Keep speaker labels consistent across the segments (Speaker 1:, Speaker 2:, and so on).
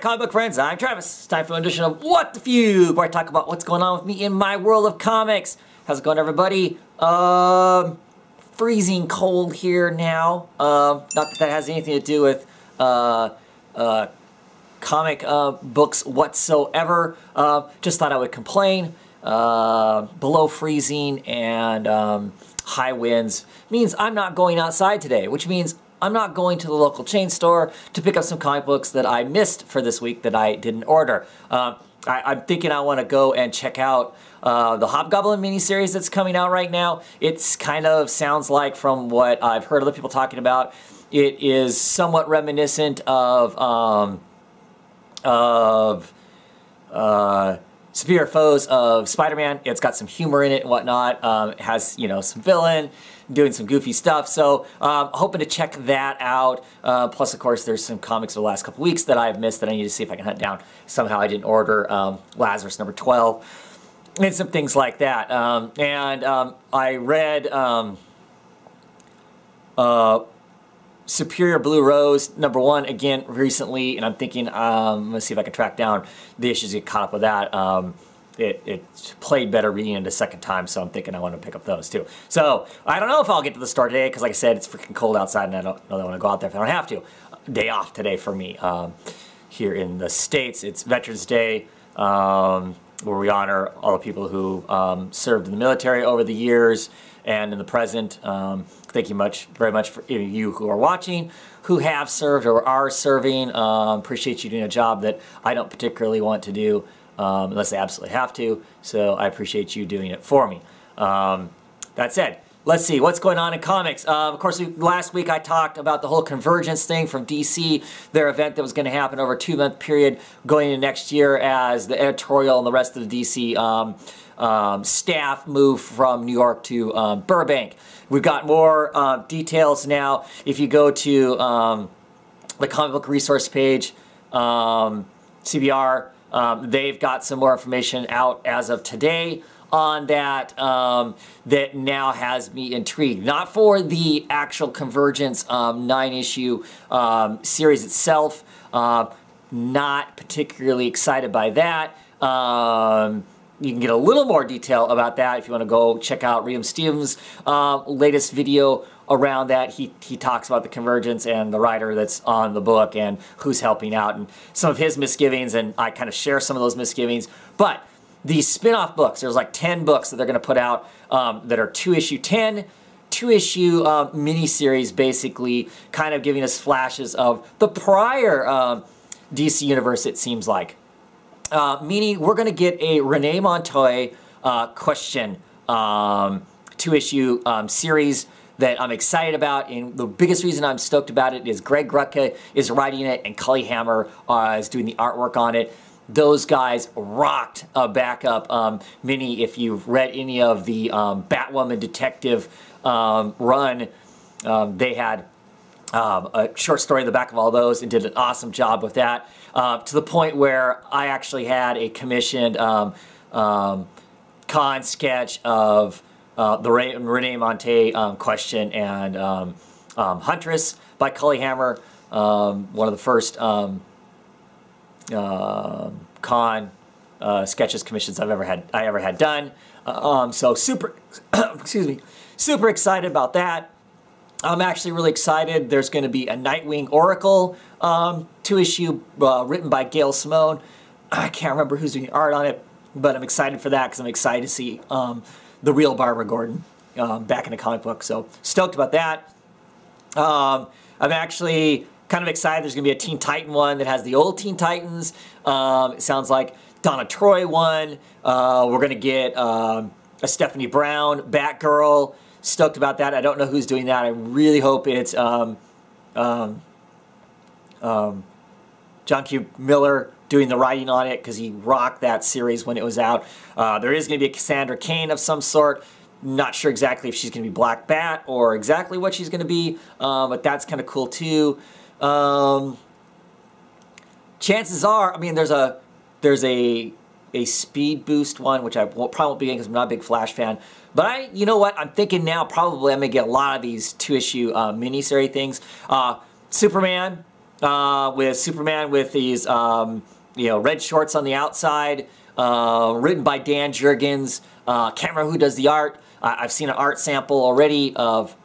Speaker 1: comic book friends, I'm Travis. It's time for an edition of What the Fugue, where I talk about what's going on with me in my world of comics. How's it going, everybody? Freezing cold here now. Not that that has anything to do with comic books whatsoever. Just thought I would complain. Below freezing and high winds means I'm not going outside today, which means I'm not going to the local chain store to pick up some comic books that I missed for this week that I didn't order. I'm thinking I want to go and check out the Hobgoblin miniseries that's coming out right now. It's kind of sounds like, from what I've heard other people talking about, it is somewhat reminiscent of Superior Foes of Spider-Man. It's got some humor in it and whatnot. It has, you know, some villain doing some goofy stuff. So hoping to check that out. Plus, of course, there's some comics over the last couple weeks that I've missed that I need to see if I can hunt down. Somehow I didn't order Lazarus number 12 and some things like that. I read Superior Blue Rose number 1 again recently, and I'm thinking I'm gonna see if I can track down the issues to get caught up with that. It played better reading it a second time, so I'm thinking I want to pick up those too. So I don't know if I'll get to the store today, because like I said, it's freaking cold outside and I don't really want to go out there if I don't have to. Day off today for me. Here in the States, it's Veterans Day, where we honor all the people who served in the military over the years and in the present. Thank you very much for you who are watching, who have served or are serving. Appreciate you doing a job that I don't particularly want to do unless I absolutely have to. So I appreciate you doing it for me. That said, let's see what's going on in comics. Of course, last week I talked about the whole Convergence thing from DC, their event that was going to happen over a 2-month period going into next year as the editorial and the rest of the DC staff move from New York to Burbank. We've got more details now. If you go to the comic book resource page, CBR, they've got some more information out as of today on that that now has me intrigued. Not for the actual Convergence 9-issue series itself. Not particularly excited by that. You can get a little more detail about that if you want to go check out Liam Stevens' latest video around that. He talks about the Convergence and the writer that's on the book and who's helping out and some of his misgivings, and I kind of share some of those misgivings. But these spin-off books, there's like 10 books that they're going to put out that are 2-issue miniseries, basically kind of giving us flashes of the prior DC universe, it seems like. Meaning we're going to get a Renee Montoya question 2-issue series that I'm excited about, and the biggest reason I'm stoked about it is Greg Rucka is writing it and Cully Hammer is doing the artwork on it. Those guys rocked a backup mini. If you've read any of the Batwoman detective run, they had a short story in the back of all those and did an awesome job with that, to the point where I actually had a commissioned con sketch of the Renee Montoya question and Huntress by Cully Hammer, one of the first con sketches commissions I ever had done. So super excuse me, super excited about that. I'm actually really excited. There's going to be a Nightwing Oracle 2-issue written by Gail Simone. I can't remember who's doing art on it, but I'm excited for that because I'm excited to see the real Barbara Gordon back in the comic book. So stoked about that. I'm actually kind of excited. There's going to be a Teen Titan one that has the old Teen Titans. It sounds like Donna Troy one. We're going to get a Stephanie Brown Batgirl. Stoked about that. I don't know who's doing that. I really hope it's John Q. Miller doing the writing on it, because he rocked that series when it was out. There is going to be a Cassandra Cain of some sort. Not sure exactly if she's going to be Black Bat or exactly what she's going to be, but that's kind of cool too. Chances are, I mean, there's a Speed Boost one, which I probably won't be getting because I'm not a big Flash fan. But you know what? I'm thinking now probably I'm going to get a lot of these 2-issue miniseries things. Superman, with Superman with these red shorts on the outside, written by Dan Jurgens. Can't remember who does the art. I've seen an art sample already of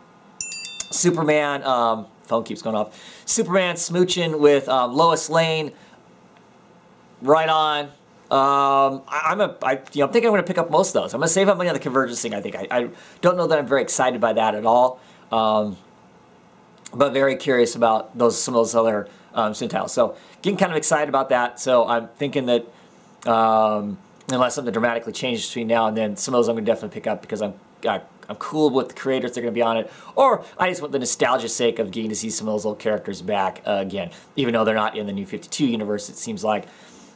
Speaker 1: Superman. Phone keeps going off. Superman smooching with Lois Lane. Right on. I'm thinking I'm going to pick up most of those. I'm going to save up money on the Convergence thing. I think I don't know that I'm very excited by that at all, but very curious about some of those other Centiles. So getting kind of excited about that. So I'm thinking that unless something dramatically changes between now and then, some of those I'm going to definitely pick up because I'm cool with the creators that are going to be on it, or I just want the nostalgia sake of getting to see some of those old characters back again, even though they're not in the New 52 universe. It seems like.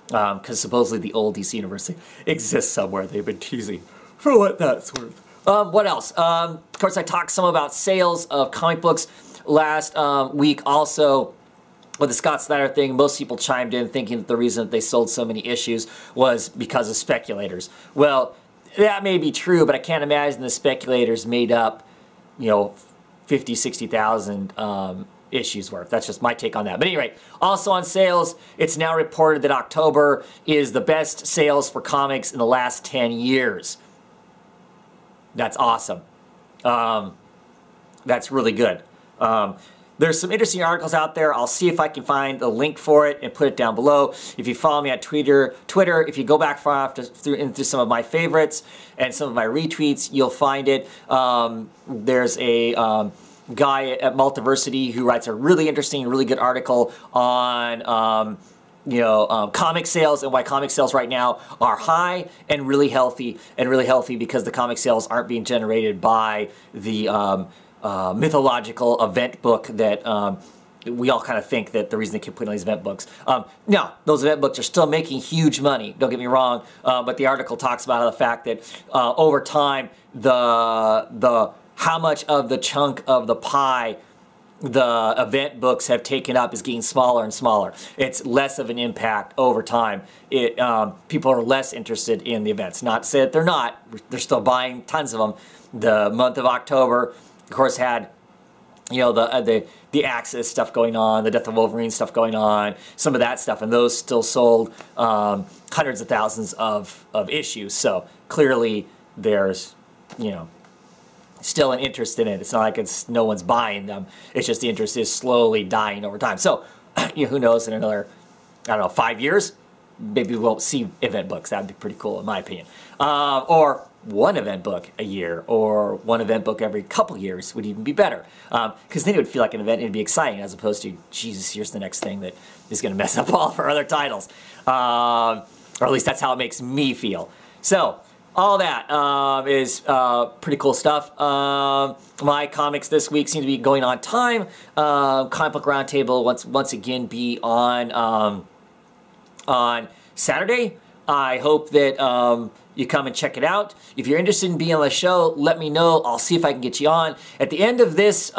Speaker 1: Because supposedly the old DC universe exists somewhere. They've been teasing for what that's worth. What else? Of course, I talked some about sales of comic books last week also. With the Scott Snyder thing, most people chimed in thinking that the reason that they sold so many issues was because of speculators. Well, that may be true, but I can't imagine the speculators made up, 50, 60,000 issues worth. That's just my take on that. But anyway, also on sales, it's now reported that October is the best sales for comics in the last 10 years. That's awesome. That's really good. There's some interesting articles out there. I'll see if I can find the link for it and put it down below. If you follow me on Twitter, if you go back far enough into some of my favorites and some of my retweets, you'll find it. There's a guy at Multiversity who writes a really interesting, really good article on comic sales and why comic sales right now are high and really healthy because the comic sales aren't being generated by the mythological event book that we all kind of think that the reason they keep putting on these event books. Now, those event books are still making huge money, don't get me wrong, but the article talks about the fact that over time how much of the chunk of the pie the event books have taken up is getting smaller and smaller. It's less of an impact over time. People are less interested in the events. Not to say that they're not. They're still buying tons of them. The month of October, of course, had the Axis stuff going on, the Death of Wolverine stuff going on, some of that stuff, and those still sold hundreds of thousands of issues. So clearly there's still an interest in it. It's not like no one's buying them. It's just the interest is slowly dying over time. So who knows, in another, 5 years, maybe we won't see event books. That'd be pretty cool in my opinion. Or one event book a year, or one event book every couple years would even be better. Because then it would feel like an event and it'd be exciting, as opposed to, Jesus, here's the next thing that is going to mess up all of our other titles. Or at least that's how it makes me feel. So, all that is pretty cool stuff. My comics this week seem to be going on time. Comic Book Roundtable once again be on Saturday. I hope that you come and check it out. If you're interested in being on the show, let me know. I'll see if I can get you on. At the end of this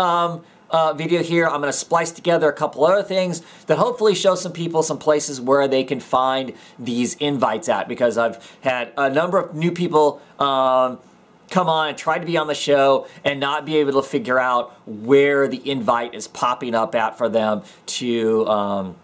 Speaker 1: video here, I'm going to splice together a couple other things that hopefully show some people some places where they can find these invites at, because I've had a number of new people come on and try to be on the show and not be able to figure out where the invite is popping up at for them to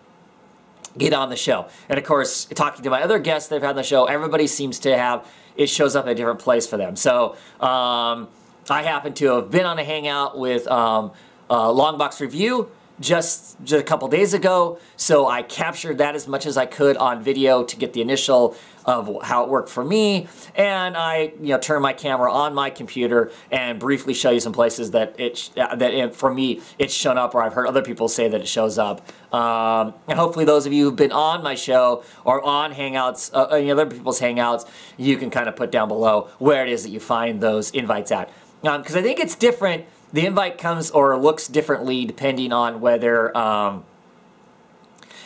Speaker 1: get on the show. And of course, talking to my other guests that I've had on the show, everybody seems to have, it shows up at a different place for them. So I happen to have been on a hangout with Longbox Review just a couple days ago, so I captured that as much as I could on video to get the initial of how it worked for me, and I turned my camera on my computer and briefly show you some places that for me it's shown up, or I've heard other people say that it shows up, and hopefully those of you who've been on my show or on Hangouts, any other people's Hangouts, you can kind of put down below where it is that you find those invites at, because I think it's different. The invite comes or looks differently depending on whether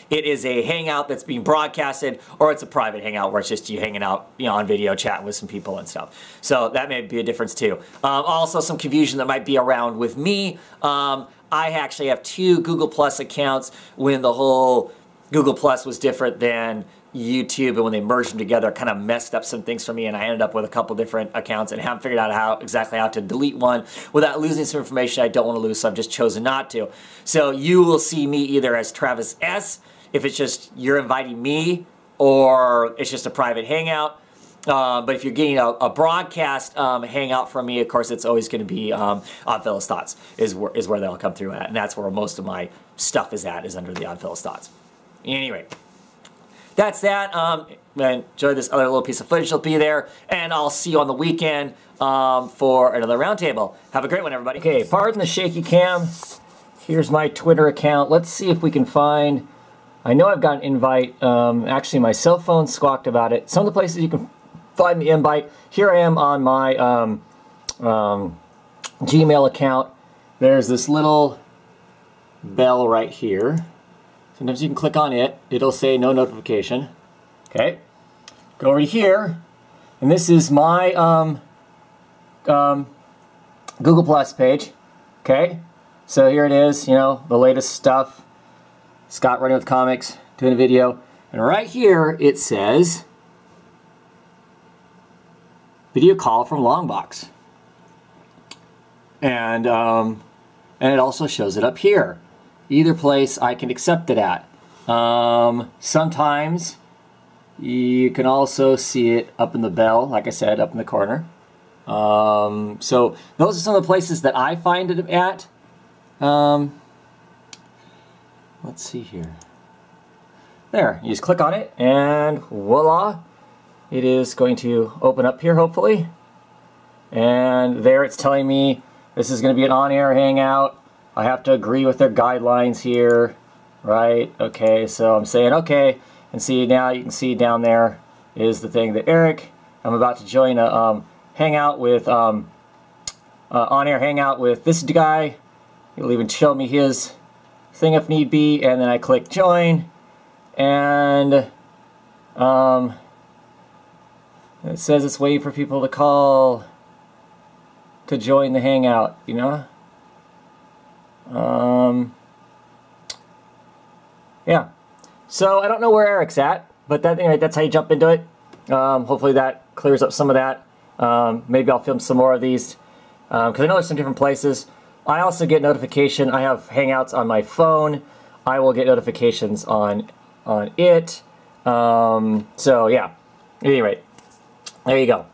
Speaker 1: it is a hangout that's being broadcasted or it's a private hangout where it's just you hanging out, on video, chatting with some people and stuff. So that may be a difference too. Also, some confusion that might be around with me. I actually have 2 Google Plus accounts when the whole Google Plus was different than YouTube, and when they merged them together, it kind of messed up some things for me, and I ended up with a couple different accounts and haven't figured out exactly how to delete one without losing some information I don't want to lose, so I've just chosen not to. So you will see me either as Travis S, if it's just you're inviting me, or it's just a private hangout. But if you're getting a broadcast hangout from me, of course, it's always going to be Oddfellows Thoughts is where they'll come through at, and that's where most of my stuff is at, is under the Oddfellows Thoughts. Anyway, that's that. Enjoy this other little piece of footage. It'll be there, and I'll see you on the weekend for another roundtable. Have a great one, everybody. Okay, pardon the shaky cam. Here's my Twitter account. Let's see if we can find... I know I've got an invite. Actually, my cell phone squawked about it. Some of the places you can find the invite. Here I am on my Gmail account. There's this little bell right here. Sometimes you can click on it. It'll say no notification. Okay. Go over here, and this is my Google Plus page. Okay. So here it is. You know, the latest stuff. Scott running with comics, doing a video, and right here it says video call from Longbox, and it also shows it up here. Either place I can accept it at. Sometimes you can also see it up in the bell, like I said, up in the corner. So those are some of the places that I find it at. Let's see here. There, you just click on it, and voila, it is going to open up here, hopefully. And there it's telling me this is going to be an on-air hangout. I have to agree with their guidelines here, right? Okay, so I'm saying okay, and see now you can see down there is the thing that Eric, I'm about to join a hangout with, on-air hangout with this guy. He'll even show me his thing if need be, and then I click join, and it says it's waiting for people to call to join the hangout, you know? Yeah. So I don't know where Eric's at, but anyway, that's how you jump into it. Hopefully that clears up some of that. Maybe I'll film some more of these, because I know there's some different places. I also get notification. I have Hangouts on my phone. I will get notifications on it. So yeah. At any rate, there you go.